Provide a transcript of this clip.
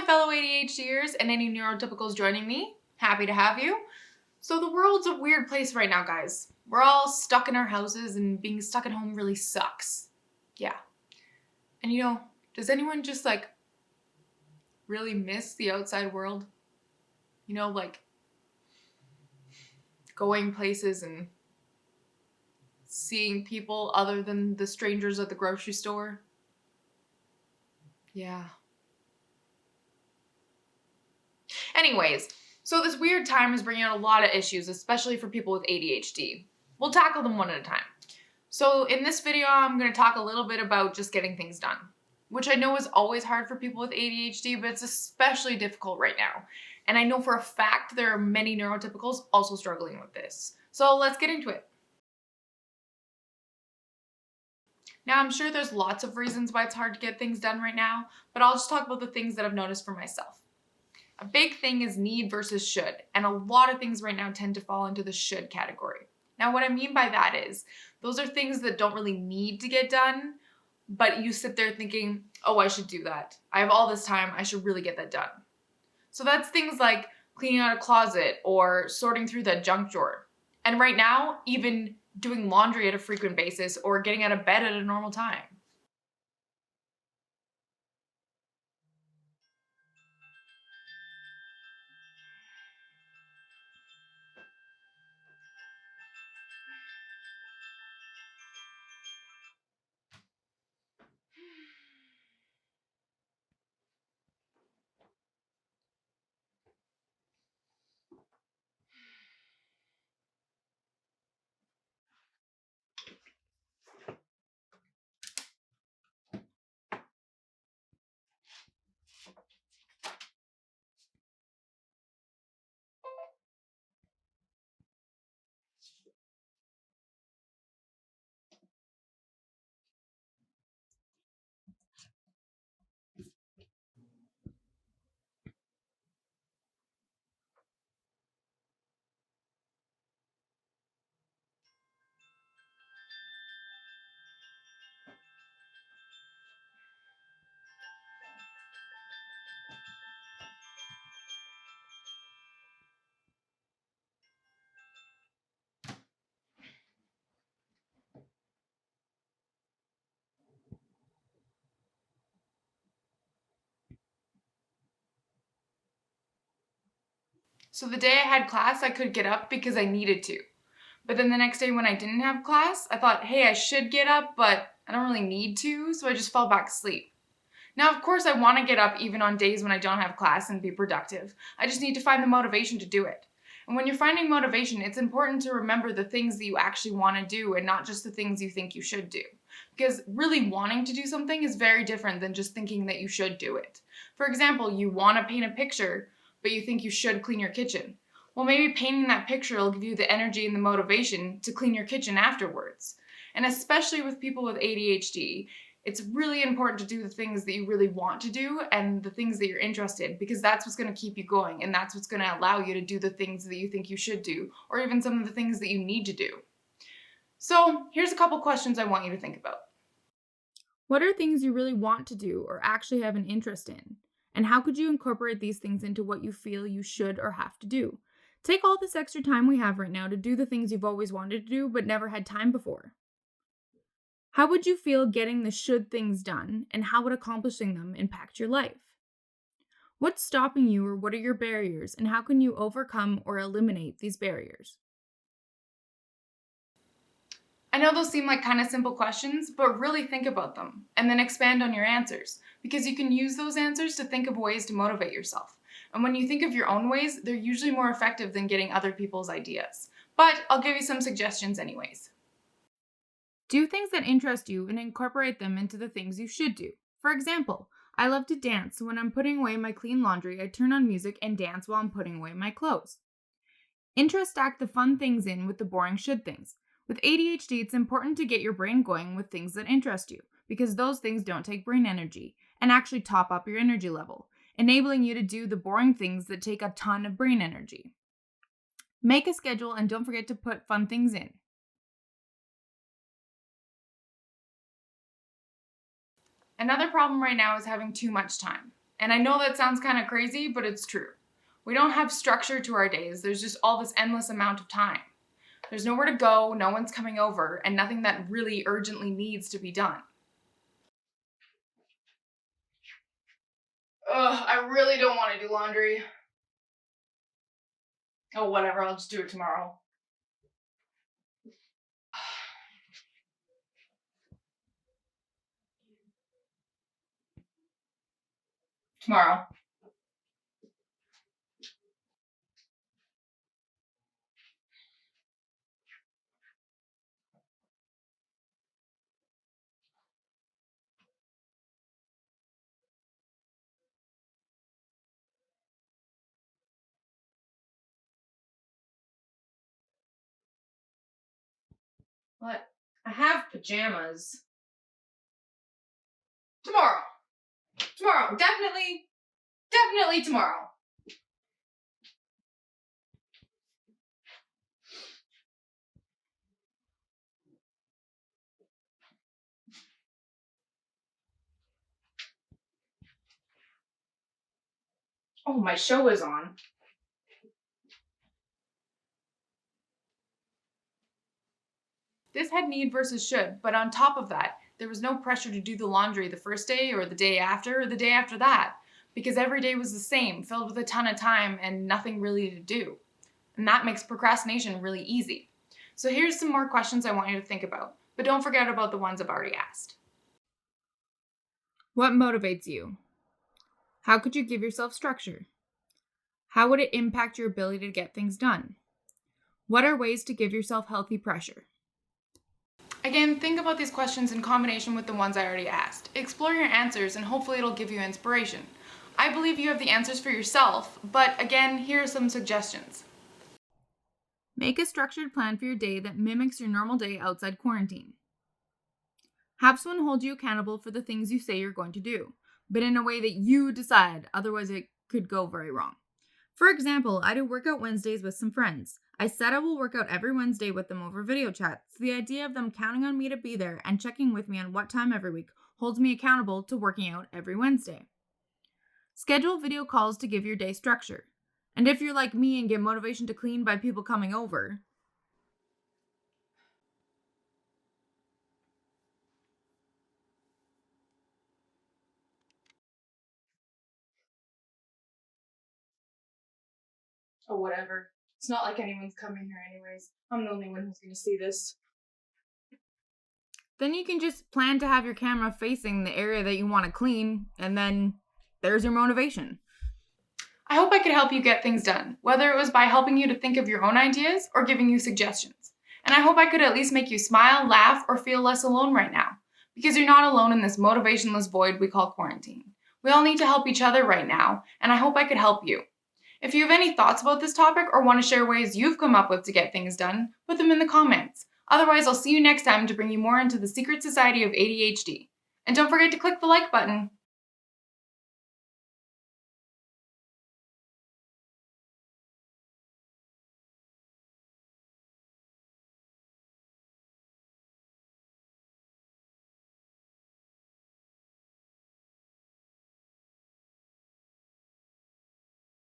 fellow ADHDers and any neurotypicals joining me. Happy to have you. So the world's a weird place right now, guys. We're all stuck in our houses and being stuck at home really sucks. Yeah. And does anyone just really miss the outside world? Like going places and seeing people other than the strangers at the grocery store? Yeah. Anyways, so this weird time is bringing out a lot of issues, especially for people with ADHD. We'll tackle them one at a time. So in this video, I'm going to talk a little bit about just getting things done, which I know is always hard for people with ADHD, but it's especially difficult right now. And I know for a fact there are many neurotypicals also struggling with this. So let's get into it. Now, I'm sure there's lots of reasons why it's hard to get things done right now, but I'll just talk about the things that I've noticed for myself. A big thing is need versus should, and a lot of things right now tend to fall into the should category. Now, what I mean by that is those are things that don't really need to get done, but you sit there thinking, oh, I should do that. I have all this time, I should really get that done. So that's things like cleaning out a closet or sorting through that junk drawer. And right now, even doing laundry at a frequent basis or getting out of bed at a normal time. So the day I had class, I could get up because I needed to. But then the next day when I didn't have class, I thought, hey, I should get up, but I don't really need to, so I just fell back asleep. Now, of course, I want to get up even on days when I don't have class and be productive. I just need to find the motivation to do it. And when you're finding motivation, it's important to remember the things that you actually want to do and not just the things you think you should do. Because really wanting to do something is very different than just thinking that you should do it. For example, you want to paint a picture, but you think you should clean your kitchen. Well, maybe painting that picture will give you the energy and the motivation to clean your kitchen afterwards. And especially with people with ADHD, it's really important to do the things that you really want to do and the things that you're interested in, because that's what's going to keep you going and that's what's going to allow you to do the things that you think you should do or even some of the things that you need to do. So here's a couple questions I want you to think about. What are things you really want to do or actually have an interest in? And how could you incorporate these things into what you feel you should or have to do? Take all this extra time we have right now to do the things you've always wanted to do but never had time before. How would you feel getting the should things done, and how would accomplishing them impact your life? What's stopping you, or what are your barriers, and how can you overcome or eliminate these barriers? I know those seem like kind of simple questions, but really think about them and then expand on your answers, because you can use those answers to think of ways to motivate yourself. And when you think of your own ways, they're usually more effective than getting other people's ideas. But I'll give you some suggestions anyways. Do things that interest you and incorporate them into the things you should do. For example, I love to dance, so when I'm putting away my clean laundry, I turn on music and dance while I'm putting away my clothes. Interest stack the fun things in with the boring should things. With ADHD, it's important to get your brain going with things that interest you, because those things don't take brain energy and actually top up your energy level, enabling you to do the boring things that take a ton of brain energy. Make a schedule and don't forget to put fun things in. Another problem right now is having too much time. And I know that sounds kind of crazy, but it's true. We don't have structure to our days. There's just all this endless amount of time. There's nowhere to go, no one's coming over, and nothing that really urgently needs to be done. Ugh, I really don't want to do laundry. Oh, whatever, I'll just do it tomorrow. Tomorrow. What? I have pajamas. Tomorrow. Tomorrow. Definitely tomorrow. Oh, my show is on. This had need versus should, but on top of that, there was no pressure to do the laundry the first day or the day after or the day after that, because every day was the same, filled with a ton of time and nothing really to do. And that makes procrastination really easy. So here's some more questions I want you to think about, but don't forget about the ones I've already asked. What motivates you? How could you give yourself structure? How would it impact your ability to get things done? What are ways to give yourself healthy pressure? Again, think about these questions in combination with the ones I already asked. Explore your answers and hopefully it'll give you inspiration. I believe you have the answers for yourself, but again, here are some suggestions. Make a structured plan for your day that mimics your normal day outside quarantine. Have someone hold you accountable for the things you say you're going to do, but in a way that you decide, otherwise it could go very wrong. For example, I do workout Wednesdays with some friends. I said I will work out every Wednesday with them over video chat, so the idea of them counting on me to be there and checking with me on what time every week holds me accountable to working out every Wednesday. Schedule video calls to give your day structure. And if you're like me and get motivation to clean by people coming over, Oh, whatever. It's not like anyone's coming here anyways. I'm the only one who's gonna see this. then you can just plan to have your camera facing the area that you want to clean, and then there's your motivation. I hope I could help you get things done, whether it was by helping you to think of your own ideas or giving you suggestions. And I hope I could at least make you smile, laugh, or feel less alone right now, because you're not alone in this motivationless void we call quarantine. We all need to help each other right now, and I hope I could help you. If you have any thoughts about this topic or want to share ways you've come up with to get things done, put them in the comments. Otherwise, I'll see you next time to bring you more into the secret society of ADHD. And don't forget to click the like button.